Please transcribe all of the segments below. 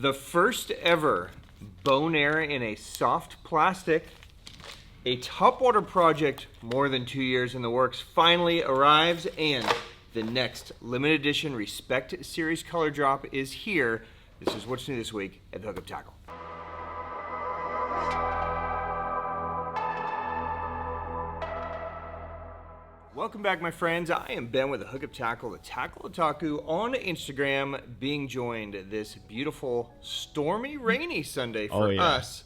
The first ever Bonheur in a soft plastic, a topwater project more than 2 years in the works, finally arrives, and the next limited edition Respect Series color drop is here. This is what's new this week at the Hookup Tackle. Welcome back, my friends. I am Ben with the Hookup Tackle, the Tackle Otaku on Instagram, being joined this beautiful, stormy, rainy Sunday for us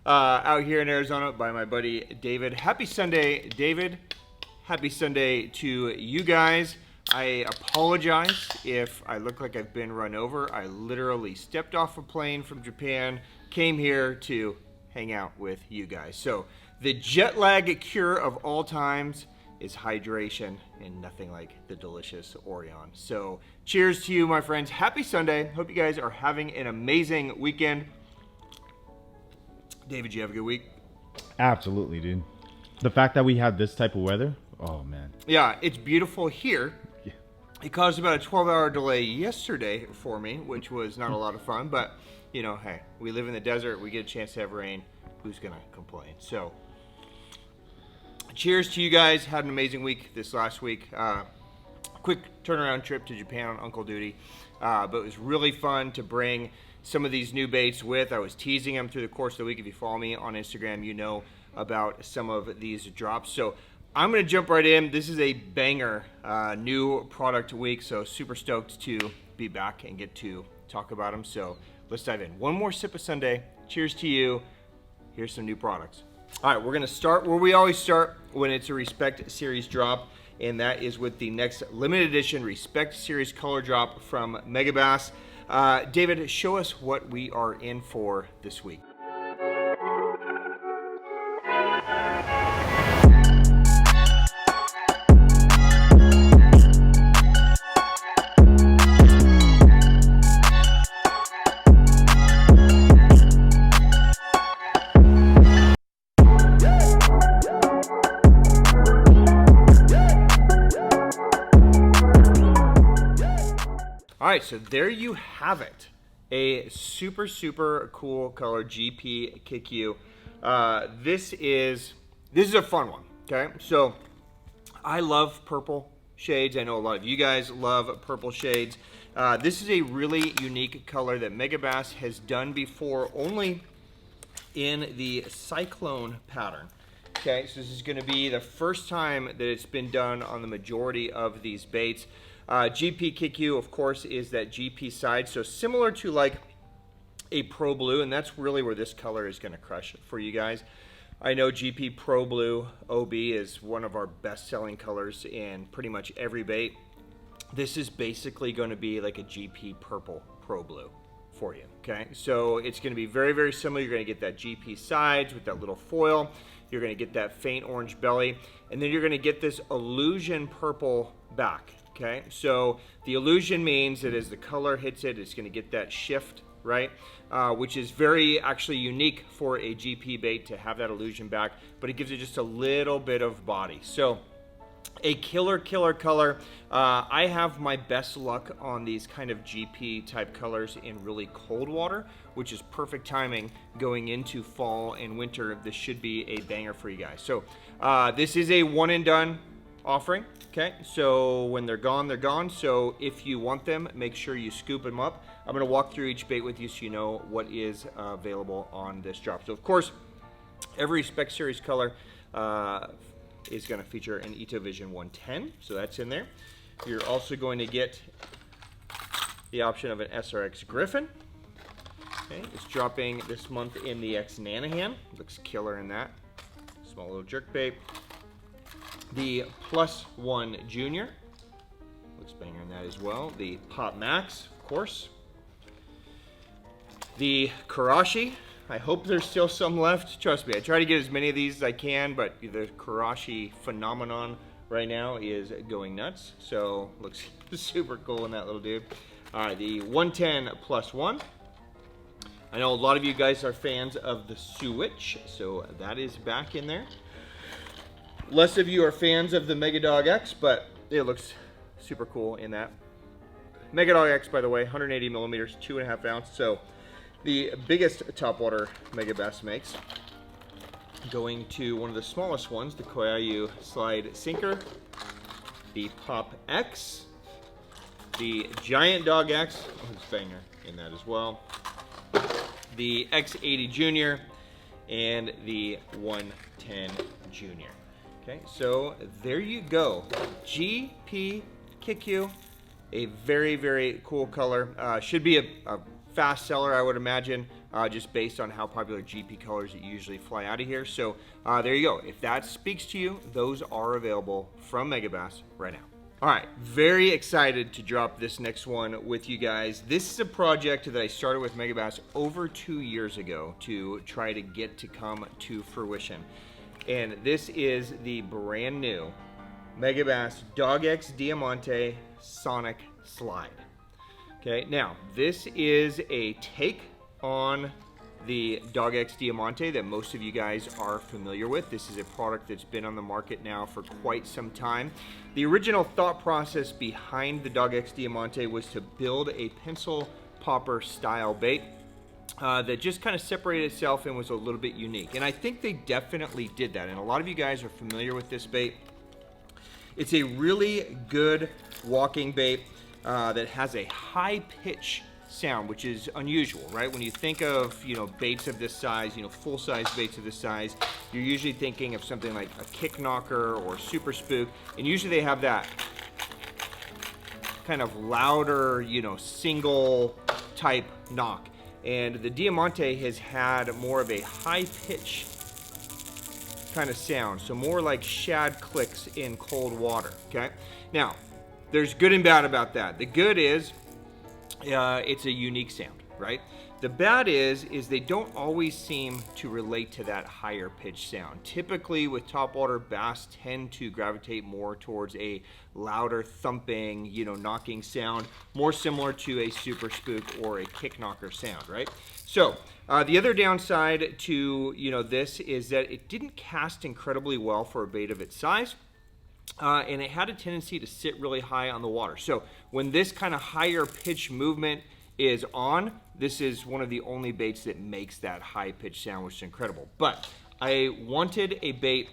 out here in Arizona by my buddy David. Happy Sunday, David. Happy Sunday to you guys. I apologize if I look like I've been run over. I literally stepped off a plane from Japan, came here to hang out with you guys. So the jet lag cure of all times is hydration, and nothing like the delicious Orion. So cheers to you, my friends. Happy Sunday. Hope you guys are having an amazing weekend. David, you have a good week? Absolutely, dude. The fact that we had this type of weather, oh man. Yeah, it's beautiful here. Yeah. It caused about a 12-hour delay yesterday for me, which was not a lot of fun, but you know, hey, we live in the desert, we get a chance to have rain. Who's gonna complain? So cheers to you guys. Had an amazing week this last week. Quick turnaround trip to Japan on Uncle Duty. But it was really fun to bring some of these new baits with. I was teasing them through the course of the week. If you follow me on Instagram, you know about some of these drops. So I'm going to jump right in. This is a banger new product week. So super stoked to be back and get to talk about them. So let's dive in. One more sip of Sunday. Cheers to you. Here's some new products. All right, we're gonna start where we always start when it's a Respect Series drop, and that is with the next limited edition Respect Series color drop from Megabass. David, show us what we are in for this week. All right, so there you have it. A super, super cool color, GP Kikyou. This is a fun one, okay? So I love purple shades. I know a lot of you guys love purple shades. This is a really unique color that Megabass has done before, only in the cyclone pattern. Okay, so this is gonna be the first time that it's been done on the majority of these baits. GP Kikyou, of course, is that GP side, so similar to like a Pro Blue, and that's really where this color is going to crush for you guys. I know GP Pro Blue OB is one of our best-selling colors in pretty much every bait. This is basically going to be like a GP Purple Pro Blue for you, okay? So it's going to be very, very similar. You're going to get that GP sides with that little foil. You're going to get that faint orange belly, and then you're going to get this illusion purple back. Okay, so the illusion means that as the color hits it, it's going to get that shift, right? Which is very actually unique for a GP bait to have that illusion back, but it gives it just a little bit of body. So a killer color. I have my best luck on these kind of GP type colors in really cold water, which is perfect timing going into fall and winter. This should be a banger for you guys. So this is a one and done offering. Okay, so when they're gone, they're gone. So if you want them, make sure you scoop them up. I'm gonna walk through each bait with you so you know what is available on this drop. So of course, every Respect Series color is gonna feature an Ito Vision 110, so that's in there. You're also going to get the option of an SRX Griffin. Okay, it's dropping this month in the X Nanahan. Looks killer in that. Small little jerkbait. The +1 Junior, looks banger in that as well. The Pop Max, of course. The Karashi, I hope there's still some left. Trust me, I try to get as many of these as I can, but the Karashi phenomenon right now is going nuts. So looks super cool in that little dude. All right, the 110 +1. I know a lot of you guys are fans of the Switch, so that is back in there. Less of you are fans of the Megadog X, but it looks super cool in that. Megadog X, by the way, 180 millimeters, 2.5 ounce. So the biggest topwater Megabass makes, going to one of the smallest ones, the Kikyou Slide Sinker, the Pop X, the Giant Dog X, oh, there's banger in that as well, the X80 Junior, and the 110 Junior. Okay, so there you go. GP Kikyou, a very, very cool color. Should be a fast seller, I would imagine, just based on how popular GP colors usually fly out of here. So there you go. If that speaks to you, those are available from Megabass right now. All right, very excited to drop this next one with you guys. This is a project that I started with Megabass over 2 years ago to try to get to come to fruition. And this is the brand new Megabass Dog X Diamante Sonic Slide. Okay, now this is a take on the Dog X Diamante that most of you guys are familiar with. This is a product that's been on the market now for quite some time. The original thought process behind the Dog X Diamante was to build a pencil popper style bait that just kind of separated itself and was a little bit unique. And I think they definitely did that. And a lot of you guys are familiar with this bait. It's a really good walking bait that has a high pitch sound, which is unusual, right? When you think of, baits of this size, full-size baits of this size, you're usually thinking of something like a kick knocker or super spook, and usually they have that kind of louder, single type knock. And the Diamante has had more of a high pitch kind of sound, so more like shad clicks in cold water, okay? Now, there's good and bad about that. The good is it's a unique sound, right? The bad is they don't always seem to relate to that higher pitch sound. Typically with topwater, bass tend to gravitate more towards a louder thumping, knocking sound, more similar to a super spook or a kick knocker sound, right? So the other downside to this is that it didn't cast incredibly well for a bait of its size. And it had a tendency to sit really high on the water. So when this kind of higher pitch movement is on, this is one of the only baits that makes that high pitch sound, which is incredible. But I wanted a bait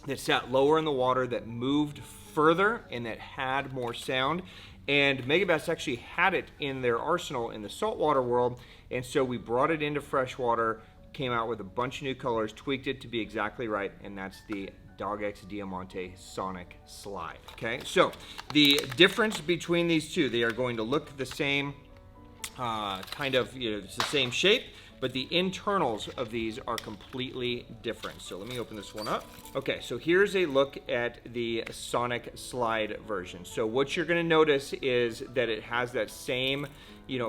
that sat lower in the water, that moved further, and that had more sound. And Megabass actually had it in their arsenal in the saltwater world, and so we brought it into freshwater, came out with a bunch of new colors, tweaked it to be exactly right, and that's the Dog X Diamante Sonic Slide. Okay, so the difference between these two, they are going to look the same, it's the same shape, but the internals of these are completely different. So let me open this one up. Okay, so here's a look at the Sonic Slide version. So what you're gonna notice is that it has that same,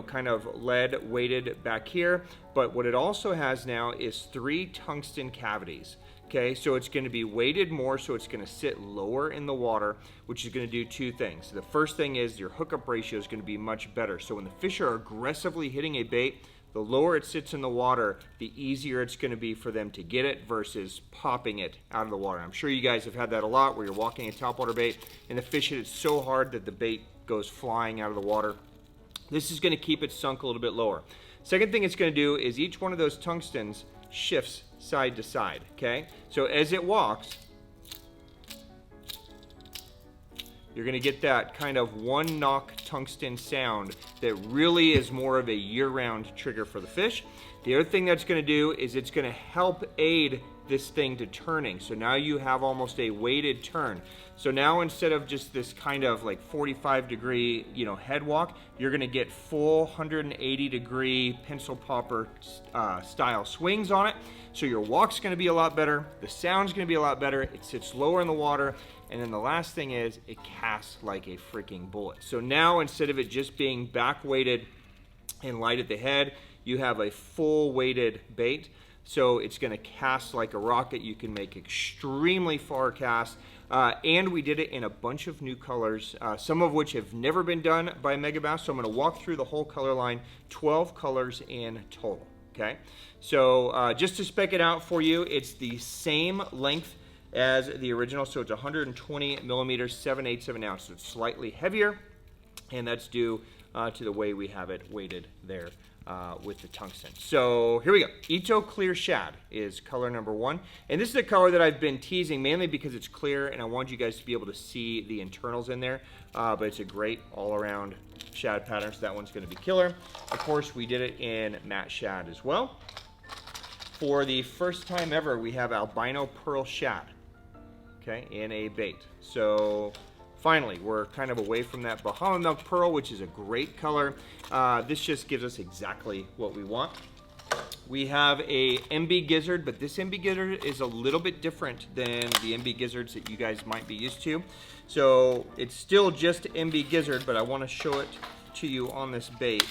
kind of lead weighted back here, but what it also has now is 3 tungsten cavities. Okay, so it's going to be weighted more, so it's going to sit lower in the water, which is going to do 2 things. The first thing is your hookup ratio is going to be much better. So when the fish are aggressively hitting a bait, the lower it sits in the water, the easier it's going to be for them to get it versus popping it out of the water. I'm sure you guys have had that a lot where you're walking a topwater bait and the fish hit it so hard that the bait goes flying out of the water. This is going to keep it sunk a little bit lower. Second thing it's going to do is each one of those tungstens shifts side to side, okay? So as it walks, you're gonna get that kind of one knock tungsten sound that really is more of a year-round trigger for the fish. The other thing that's gonna do is it's gonna help aid this thing to turning. So now you have almost a weighted turn. So now instead of just this kind of like 45-degree, head walk, you're gonna get full 180-degree pencil popper style swings on it. So your walk's gonna be a lot better, the sound's gonna be a lot better, it sits lower in the water, and then the last thing is it casts like a freaking bullet. So now instead of it just being back weighted and light at the head, you have a full weighted bait. So it's gonna cast like a rocket. You can make extremely far casts. And we did it in a bunch of new colors, some of which have never been done by Megabass. So I'm gonna walk through the whole color line, 12 colors in total, okay? So just to spec it out for you, it's the same length as the original. So it's 120 millimeters, 7/8 of an ounce. So it's slightly heavier, and that's due to the way we have it weighted there with the tungsten. So here we go. Ito Clear Shad is color number 1. And this is a color that I've been teasing mainly because it's clear and I want you guys to be able to see the internals in there. But it's a great all-around shad pattern, so that one's going to be killer. Of course, we did it in matte shad as well. For the first time ever, we have albino pearl shad, okay, in a bait. So finally, we're kind of away from that Bahama Milk Pearl, which is a great color. This just gives us exactly what we want. We have a MB Gizzard, but this MB Gizzard is a little bit different than the MB Gizzards that you guys might be used to. So it's still just MB Gizzard, but I want to show it to you on this bait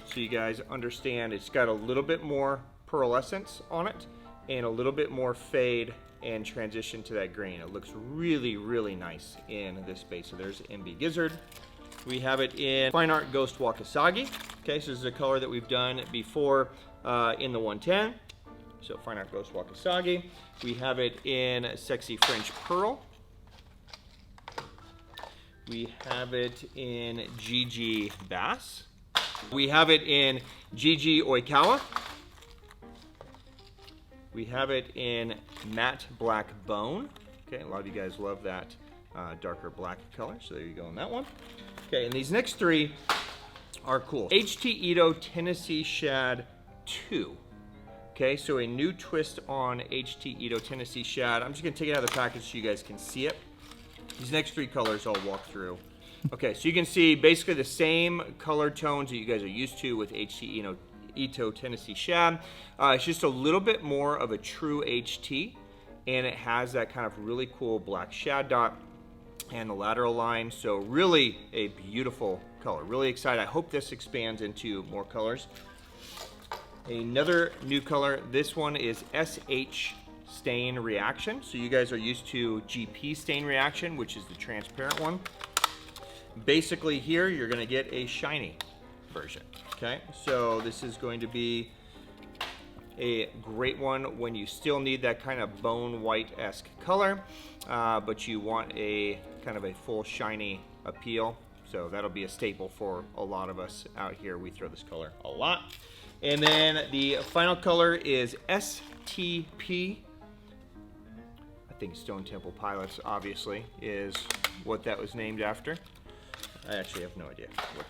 so you guys understand. It's got a little bit more pearlescence on it and a little bit more fade and transition to that green. It looks really, really nice in this bait. So there's MB Gizzard. We have it in Fine Art Ghost Wakasagi. Okay, so this is a color that we've done before in the 110. So Fine Art Ghost Wakasagi. We have it in Sexy French Pearl. We have it in GG Bass. We have it in GG Oikawa. We have it in Matte Black Bone. Okay, a lot of you guys love that darker black color, so there you go on that one. Okay, and these next 3 are cool. HT Ito Tennessee Shad 2. Okay, so a new twist on HT Ito Tennessee Shad. I'm just gonna take it out of the package so you guys can see it. These next 3 colors I'll walk through. Okay, so you can see basically the same color tones that you guys are used to with HT Ito Tennessee Shad. It's just a little bit more of a true HT, and it has that kind of really cool black shad dot and the lateral line. So really a beautiful color. Really excited. I hope this expands into more colors. Another new color. This one is SH Stain Reaction. So you guys are used to GP Stain Reaction, which is the transparent one. Basically here, you're gonna get a shiny version, okay? So this is going to be a great one when you still need that kind of bone white-esque color, but you want a kind of a full shiny appeal. So that'll be a staple for a lot of us out here. We throw this color a lot. And then the final color is STP. I think Stone Temple Pilots, obviously, is what that was named after. I actually have no idea what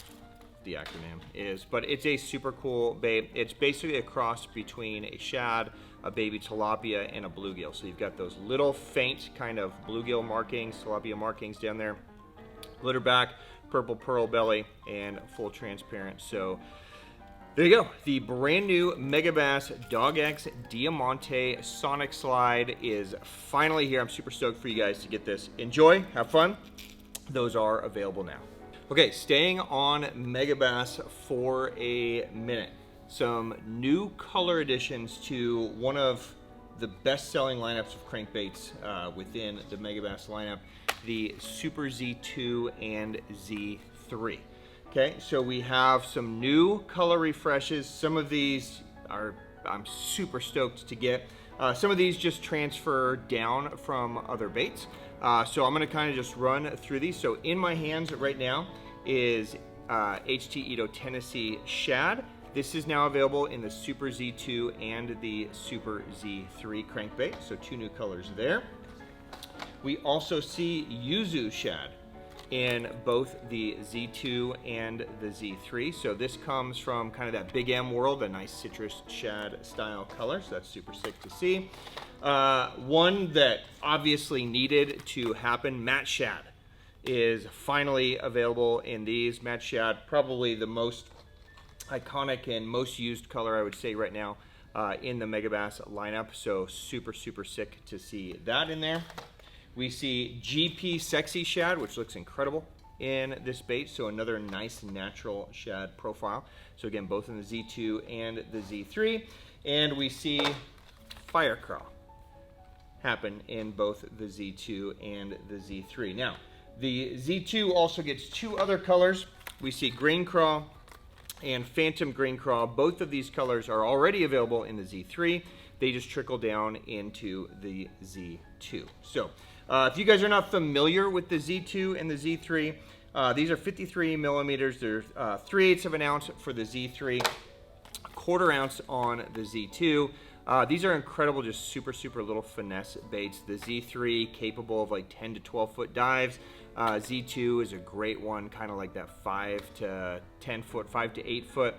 the acronym is, but it's a super cool bait. It's basically a cross between a shad, a baby tilapia, and a bluegill. So you've got those little faint kind of bluegill markings, tilapia markings down there, glitter back, purple pearl belly, and full transparent. So there you go. The brand new Megabass Dog X Diamante Sonic Slide is finally here. I'm super stoked for you guys to get this. Enjoy, have fun. Those are available now. Okay, staying on Megabass for a minute. Some new color additions to one of the best-selling lineups of crankbaits within the Megabass lineup, the Super Z2 and Z3. Okay, so we have some new color refreshes. Some of these I'm super stoked to get. Some of these just transfer down from other baits. So I'm gonna kind of just run through these. So in my hands right now is HT Ito Tennessee Shad. This is now available in the Super Z2 and the Super Z3 crankbait. So 2 new colors there. We also see Yuzu Shad in both the Z2 and the Z3. So this comes from kind of that Big M world, a nice citrus shad style color. So that's super sick to see. One that obviously needed to happen, matte shad, is finally available in these. Matte shad, probably the most iconic and most used color I would say right now in the Megabass lineup. So super, super sick to see that in there. We see GP Sexy Shad, which looks incredible in this bait. So another nice natural shad profile. So again, both in the Z2 and the Z3. And we see Fire Crawl happen in both the Z2 and the Z3. Now, the Z2 also gets 2 other colors. We see Green Crawl and Phantom Green Crawl. Both of these colors are already available in the Z3. They just trickle down into the Z2. So if you guys are not familiar with the Z2 and the Z3, These are 53 millimeters. They're 3/8 of an ounce for the Z3, 1/4 ounce on the Z2. These are incredible, just super, super little finesse baits. The Z3 capable of like 10 to 12 foot dives. Z2 is a great one, kind of like that 5 to 10 foot, 5 to 8 foot.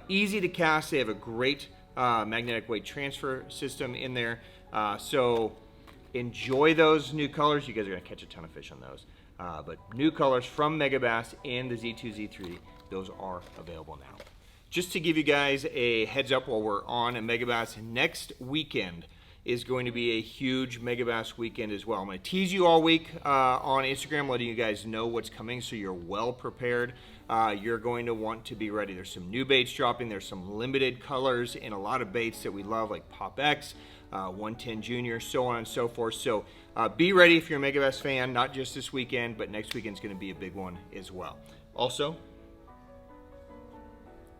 Easy to cast. They have a great magnetic weight transfer system in there. So enjoy those new colors. You guys are gonna catch a ton of fish on those. But new colors from Megabass and the Z2, Z3, those are available now. Just to give you guys a heads up while we're on Megabass, next weekend is going to be a huge Megabass weekend as well. I'm going to tease you all week on Instagram, letting you guys know what's coming so you're well prepared. You're going to want to be ready. There's some new baits dropping. There's some limited colors and a lot of baits that we love, like Pop X, 110 Junior, so on and so forth. So be ready if you're a Megabass fan, not just this weekend, but next weekend's going to be a big one as well. Also,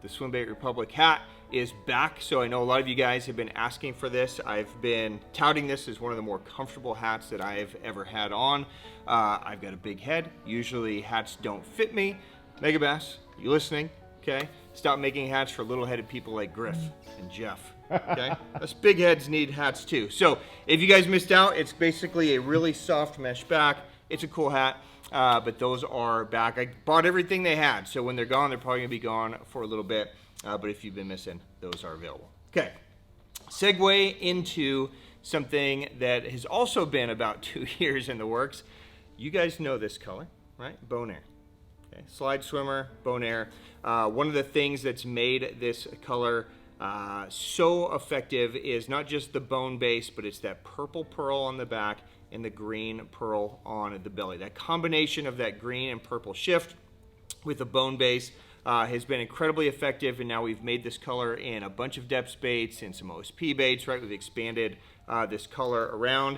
the Swimbait Republic Hat is back, so I know a lot of you guys have been asking for this. I've been touting this as one of the more comfortable hats that I've ever had on. I've got a big head. Usually hats don't fit me. Megabass, you listening? Okay, stop making hats for little-headed people like Griff and Jeff. Okay, us big heads need hats too. So if you guys missed out, it's basically a really soft mesh back. It's a cool hat. But those are back. I bought everything they had, so when they're gone, they're probably gonna be gone for a little bit. But if you've been missing, those are available. Okay, segue into something that has also been about 2 years in the works. You guys know this color, right? Bonheur. Okay, slide swimmer, Bonheur. One of the things that's made this color so effective is not just the bone base, but it's that purple pearl on the back and the green pearl on the belly. That combination of that green and purple shift with the bone base has been incredibly effective, and now we've made this color in a bunch of Deps baits and some OSP baits, right? We've expanded this color around.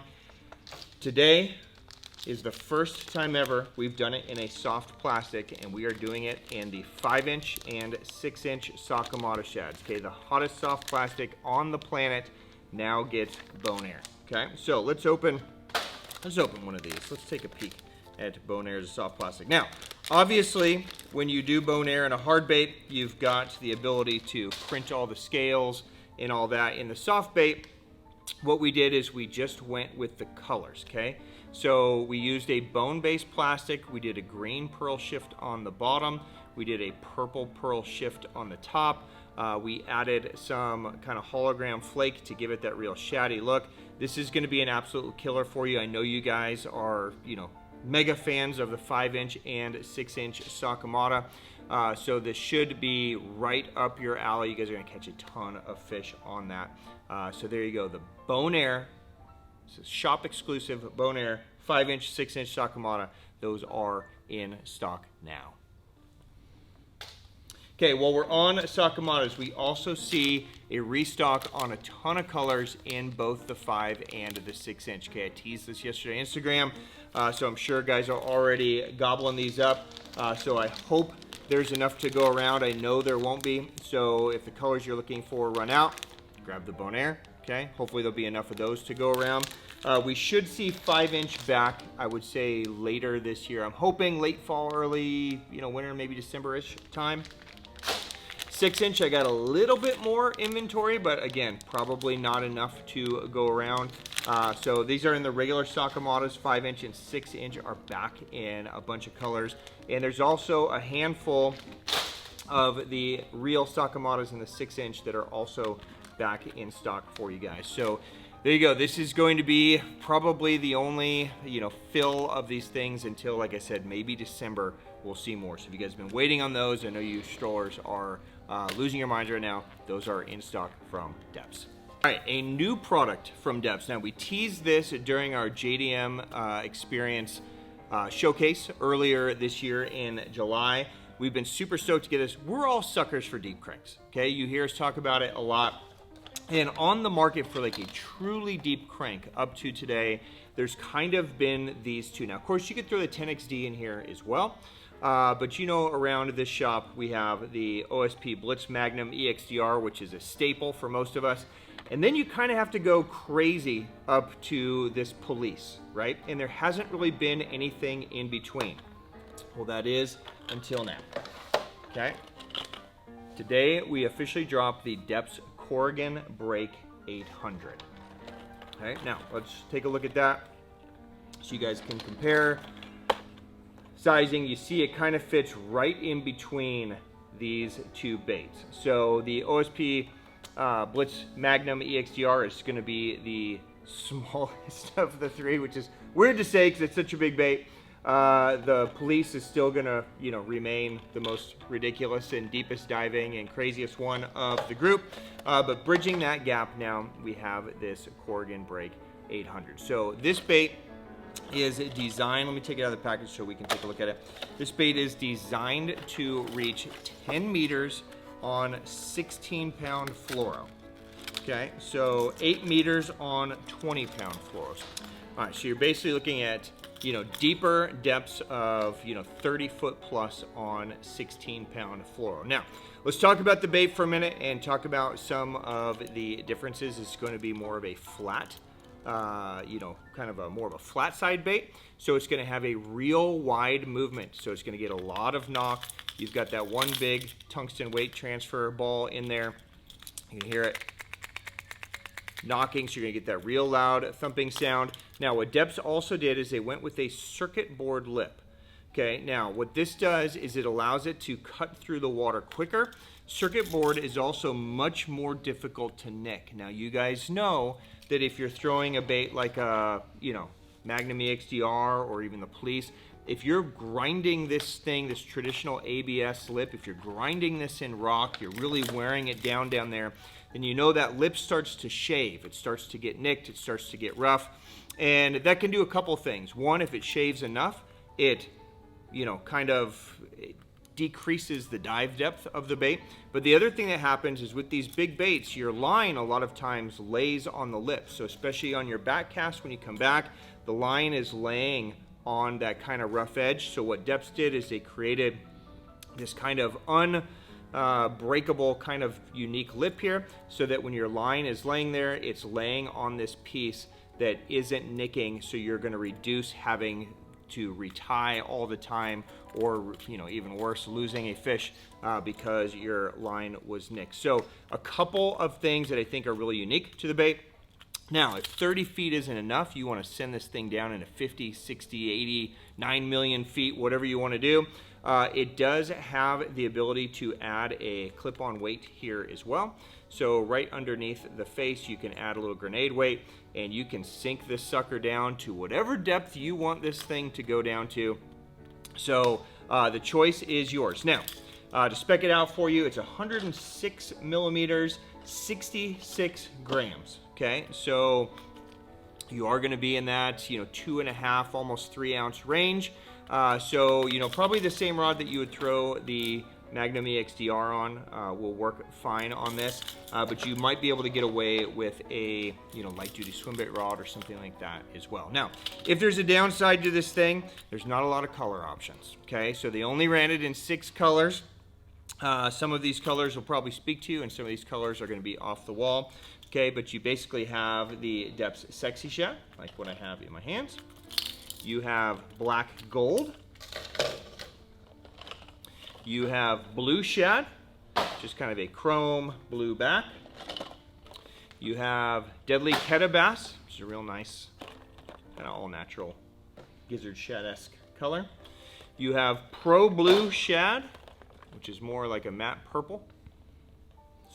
Today is the first time ever we've done it in a soft plastic, and we are doing it in the 5-inch and 6-inch Sakamata Shads. Okay, the hottest soft plastic on the planet now gets Bonheur. Okay, so let's open one of these. Let's take a peek at Bonheur as a soft plastic. Now, obviously, when you do Bonheur in a hard bait, you've got the ability to print all the scales and all that. In the soft bait, what we did is we just went with the colors, okay? So we used a bone-based plastic. We did a green pearl shift on the bottom. We did a purple pearl shift on the top. We added some kind of hologram flake to give it that real shaddy look. This is going to be an absolute killer for you. I know you guys are, mega fans of the 5-inch and 6-inch Sakamata. So this should be right up your alley. You guys are going to catch a ton of fish on that. So there you go. The Bonheur, this is shop exclusive Bonheur 5-inch, 6-inch Sakamata. Those are in stock now. Okay, while we're on Sakamatas, we also see a restock on a ton of colors in both the 5 and the 6-inch. Okay, I teased this yesterday on Instagram, so I'm sure guys are already gobbling these up. So I hope there's enough to go around. I know there won't be. So if the colors you're looking for run out, grab the Bonheur. Okay, hopefully there'll be enough of those to go around. We should see 5-inch back, I would say, later this year. I'm hoping late fall, early, winter, maybe December-ish time. 6-inch, I got a little bit more inventory, but again, probably not enough to go around. So these are in the regular Sakamatas. 5-inch and 6-inch are back in a bunch of colors. And there's also a handful of the real Sakamatas in the 6-inch that are also back in stock for you guys. So there you go. This is going to be probably the only, fill of these things until, like I said, maybe December we'll see more. So if you guys have been waiting on those, I know you strollers are losing your minds right now. Those are in stock from Deps. All right, a new product from Deps. Now, we teased this during our JDM experience showcase earlier this year in July. We've been super stoked to get this. We're all suckers for deep cranks, okay? You hear us talk about it a lot. And on the market for like a truly deep crank up to today, there's kind of been these two. Now, of course, you could throw the 10XD in here as well. But around this shop, we have the OSP Blitz Magnum EXDR, which is a staple for most of us. And then you kind of have to go crazy up to this Police, right? And there hasn't really been anything in between. Well, that is until now. Okay. Today we officially dropped the Deps Korigan Break 800. Okay, now let's take a look at that so you guys can compare sizing. You see it kind of fits right in between these two baits. So the OSP Blitz Magnum EXDR is going to be the smallest of the three, which is weird to say because it's such a big bait. The Police is still going to, remain the most ridiculous and deepest diving and craziest one of the group. But bridging that gap now, we have this Korigan Break 800. So this bait is designed, let me take it out of the package so we can take a look at it. This bait is designed to reach 10 meters on 16-pound fluoro. Okay, so 8 meters on 20-pound fluoros. All right, so you're basically looking at, deeper depths of, 30 foot plus on 16-pound fluoro. Now, let's talk about the bait for a minute and talk about some of the differences. It's going to be more of a flat, kind of more of a flat side bait. So it's going to have a real wide movement. So it's going to get a lot of knock. You've got that one big tungsten weight transfer ball in there. You can hear it knocking, so you're going to get that real loud thumping sound. Now, what Deps also did is they went with a circuit board lip. Okay, now what this does is it allows it to cut through the water quicker. Circuit board is also much more difficult to nick. Now, you guys know that if you're throwing a bait like a, Magnum EXDR or even the Police, if you're grinding this thing, this traditional ABS lip, if you're grinding this in rock, you're really wearing it down there, then you know that lip starts to shave. It starts to get nicked. It starts to get rough. And that can do a couple things. One, if it shaves enough, it, kind of decreases the dive depth of the bait. But the other thing that happens is with these big baits, your line a lot of times lays on the lip. So especially on your back cast, when you come back, the line is laying on that kind of rough edge. So what Deps did is they created this kind of unbreakable kind of unique lip here, so that when your line is laying there, it's laying on this piece that isn't nicking, so you're going to reduce having to retie all the time, or even worse, losing a fish because your line was nicked. So a couple of things that I think are really unique to the bait. Now, if 30 feet isn't enough, you want to send this thing down into 50, 60, 80, 9 million feet, whatever you want to do. It does have the ability to add a clip-on weight here as well. So right underneath the face, you can add a little grenade weight, and you can sink this sucker down to whatever depth you want this thing to go down to. So the choice is yours. Now, to spec it out for you, it's 106 millimeters, 66 grams. Okay, so you are going to be in that 2.5, almost 3 ounce range. So probably the same rod that you would throw the Magnum EXDR on will work fine on this, but you might be able to get away with a light duty swim bait rod or something like that as well. Now, if there's a downside to this thing, there's not a lot of color options. Okay, so they only ran it in 6 colors. Some of these colors will probably speak to you, and some of these colors are going to be off the wall. Okay, but you basically have the Deps Sexy Shad, like what I have in my hands. You have black gold. You have blue shad, just kind of a chrome blue back. You have deadly Keta bass, which is a real nice, kind of all natural gizzard shad-esque color. You have pro blue shad, which is more like a matte purple.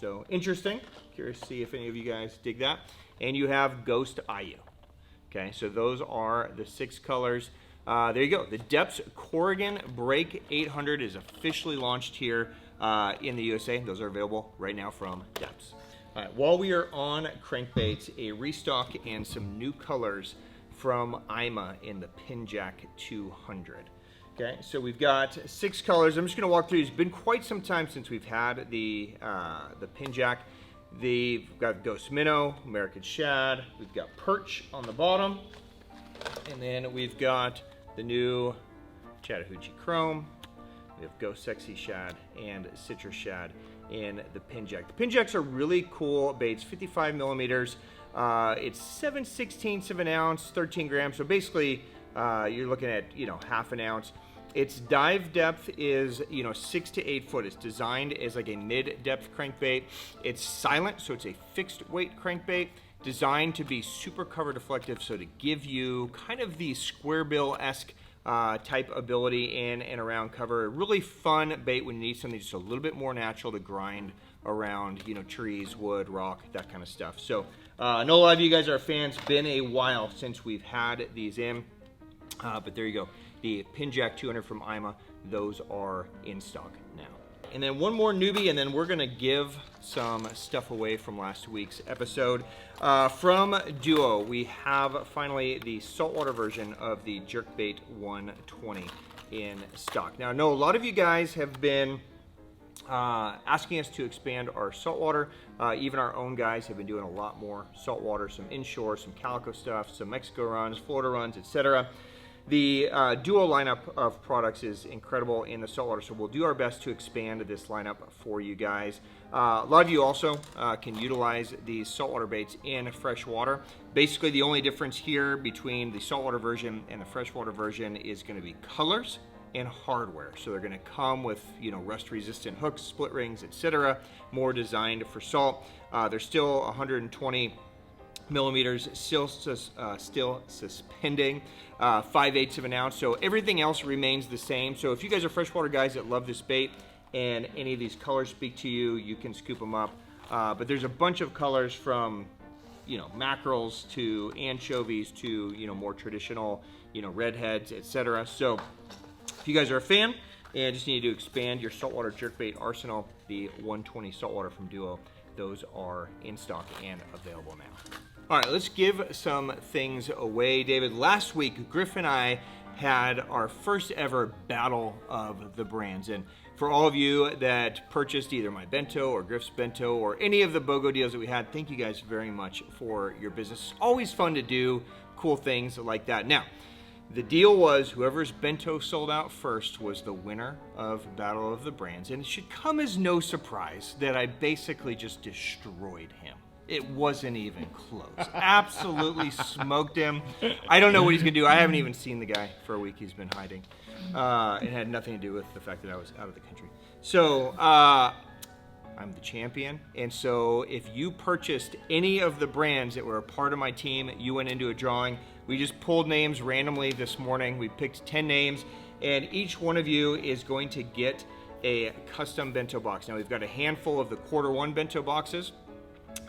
So interesting. Curious to see if any of you guys dig that. And you have Ghost IU. Okay, so those are the 6 colors. There you go. The Deps Korigan Break 800 is officially launched here in the USA. Those are available right now from Deps. All right, while we are on crankbaits, a restock and some new colors from Ima in the Pin Jack 200. Okay, so we've got 6 colors. I'm just going to walk through. It's been quite some time since we've had the Pin Jack. We've got Ghost Minnow, American Shad. We've got Perch on the bottom, and then we've got the new Chattahoochee Chrome. We have Ghost Sexy Shad and Citrus Shad in the Pin Jack. The Pin Jacks are really cool baits, 55 millimeters. It's 7/16 of an ounce, 13 grams. So basically, you're looking at half an ounce. its dive depth is 6 to 8 foot. It's designed as like a mid-depth crankbait. It's silent, so it's a fixed weight crankbait designed to be super cover deflective, so to give you kind of the square bill-esque type ability in and around cover. A really fun bait when you need something just a little bit more natural to grind around, trees, wood, rock, that kind of stuff. So I know a lot of you guys are fans. Been a while since we've had these in, but there you go. The Pin Jack 200 from Ima, those are in stock now. And then one more newbie, and then we're gonna give some stuff away from last week's episode. From Duo, we have finally the saltwater version of the Jerkbait 120 in stock. Now, I know a lot of you guys have been asking us to expand our saltwater. Even our own guys have been doing a lot more saltwater, some inshore, some calico stuff, some Mexico runs, Florida runs, etc. The Duo lineup of products is incredible in the saltwater, so we'll do our best to expand this lineup for you guys. A lot of you also can utilize these saltwater baits in freshwater. Basically, the only difference here between the saltwater version and the freshwater version is going to be colors and hardware. So they're going to come with rust-resistant hooks, split rings, etc. More designed for salt. They're still 120 millimeters, still suspending, 5/8 of an ounce. So everything else remains the same. So if you guys are freshwater guys that love this bait and any of these colors speak to you, you can scoop them up. But there's a bunch of colors from mackerels to anchovies to more traditional redheads, etc. So if you guys are a fan and just need to expand your saltwater jerkbait arsenal, the 120 saltwater from Duo, those are in stock and available now. All right, let's give some things away. David, last week, Griff and I had our first ever battle of the brands. And for all of you that purchased either my bento or Griff's bento or any of the BOGO deals that we had, thank you guys very much for your business. It's always fun to do cool things like that. Now, the deal was whoever's bento sold out first was the winner of Battle of the Brands. And it should come as no surprise that I basically just destroyed him. It wasn't even close. Absolutely smoked him. I don't know what he's gonna do. I haven't even seen the guy for a week. He's been hiding. It had nothing to do with the fact that I was out of the country. So I'm the champion. And so if you purchased any of the brands that were a part of my team, you went into a drawing. We just pulled names randomly this morning. We picked 10 names, and each one of you is going to get a custom bento box. Now we've got a handful of the Q1 bento boxes,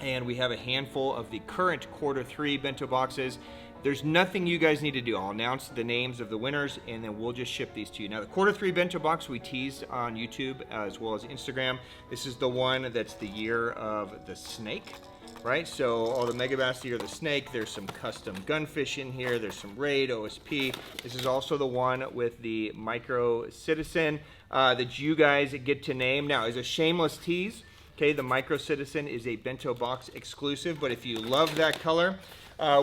and we have a handful of the current Q3 bento boxes. There's nothing you guys need to do. I'll announce the names of the winners, and then we'll just ship these to you. Now, the Q3 bento box we teased on YouTube as well as Instagram. This is the one that's the year of the snake, right? So all the Megabass year of the snake. There's some custom gunfish in here. There's some Raid, OSP. This is also the one with the Micro Citizen that you guys get to name. Now, as a shameless tease, okay, the Micro Citizen is a bento box exclusive, but if you love that color,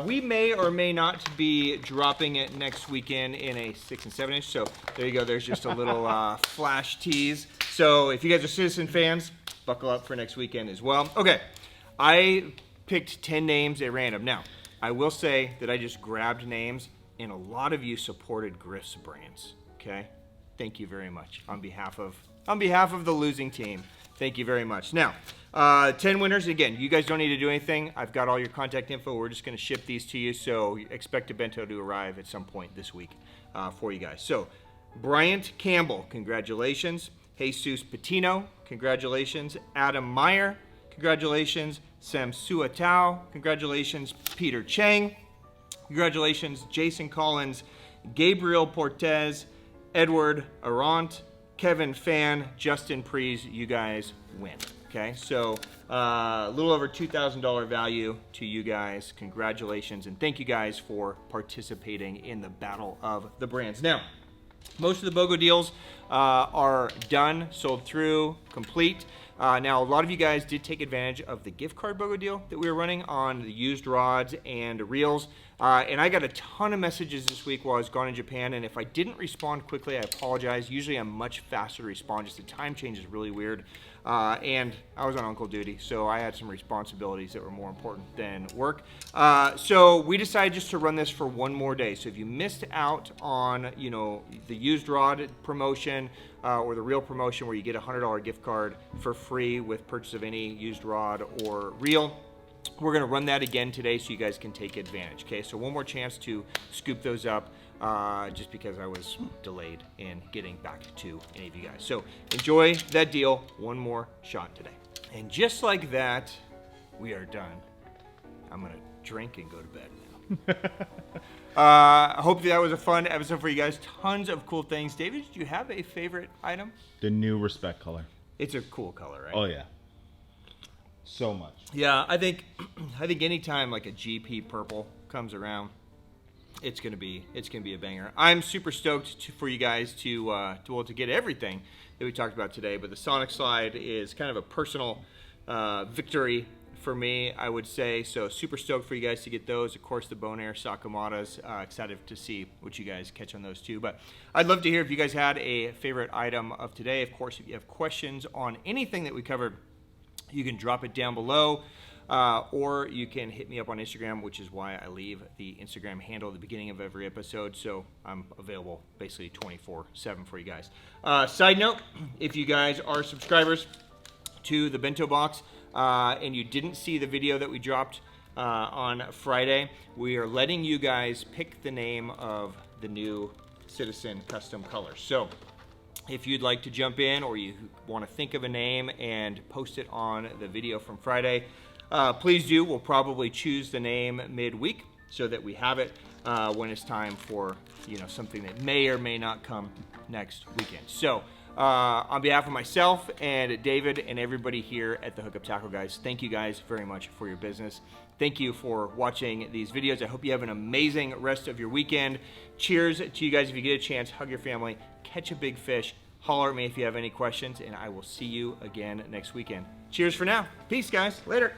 we may or may not be dropping it next weekend in a 6 and 7 inch. So there you go. There's just a little flash tease. So if you guys are Citizen fans, buckle up for next weekend as well. Okay, I picked 10 names at random. Now, I will say that I just grabbed names, and a lot of you supported Griff's brands. Okay, thank you very much on behalf of the losing team. Thank you very much. Now, 10 winners. Again, you guys don't need to do anything. I've got all your contact info. We're just going to ship these to you, so expect a bento to arrive at some point this week for you guys. So, Bryant Campbell, congratulations. Jesus Patino, congratulations. Adam Meyer, congratulations. Sam Suatao, congratulations. Peter Chang, congratulations. Jason Collins, Gabriel Portez, Edward Arant, Kevin Fan, Justin Prees, you guys win. Okay, so a little over $2,000 value to you guys. Congratulations, and thank you guys for participating in the Battle of the Brands. Now, most of the BOGO deals are done, sold through, complete. Now, a lot of you guys did take advantage of the gift card BOGO deal that we were running on the used rods and reels. And I got a ton of messages this week while I was gone in Japan, and if I didn't respond quickly, I apologize. Usually I'm much faster to respond, just the time change is really weird. And I was on uncle duty, so I had some responsibilities that were more important than work. So we decided just to run this for one more day. So if you missed out on, you know, the used rod promotion or the real promotion where you get a $100 gift card for free with purchase of any used rod or reel, we're going to run that again today so you guys can take advantage. Okay, so one more chance to scoop those up just because I was delayed in getting back to any of you guys. So enjoy that deal. One more shot today. And just like that, we are done. I'm going to drink and go to bed now. I hope that was a fun episode for you guys. Tons of cool things. David, do you have a favorite item? The new Respect color. It's a cool color, right? Oh, yeah. So much. Yeah, I think anytime like a GP purple comes around, it's gonna be a banger. I'm super stoked for you guys to get everything that we talked about today. But the Sonic Slide is kind of a personal victory for me, I would say. So super stoked for you guys to get those. Of course, the Bonheur Sakamatas. Excited to see what you guys catch on those too. But I'd love to hear if you guys had a favorite item of today. Of course, if you have questions on anything that we covered, you can drop it down below, or you can hit me up on Instagram, which is why I leave the Instagram handle at the beginning of every episode. So I'm available basically 24/7 for you guys. Side note, if you guys are subscribers to the Bento Box and you didn't see the video that we dropped on Friday, we are letting you guys pick the name of the new Citizen custom colors. So if you'd like to jump in or you want to think of a name and post it on the video from Friday, please do. We'll probably choose the name midweek so that we have it when it's time for, you know, something that may or may not come next weekend. So on behalf of myself and David and everybody here at the Hookup Tackle guys, thank you guys very much for your business. Thank you for watching these videos. I hope you have an amazing rest of your weekend. Cheers to you guys. If you get a chance, hug your family, catch a big fish, holler at me if you have any questions, and I will see you again next weekend. Cheers for now. Peace, guys. Later.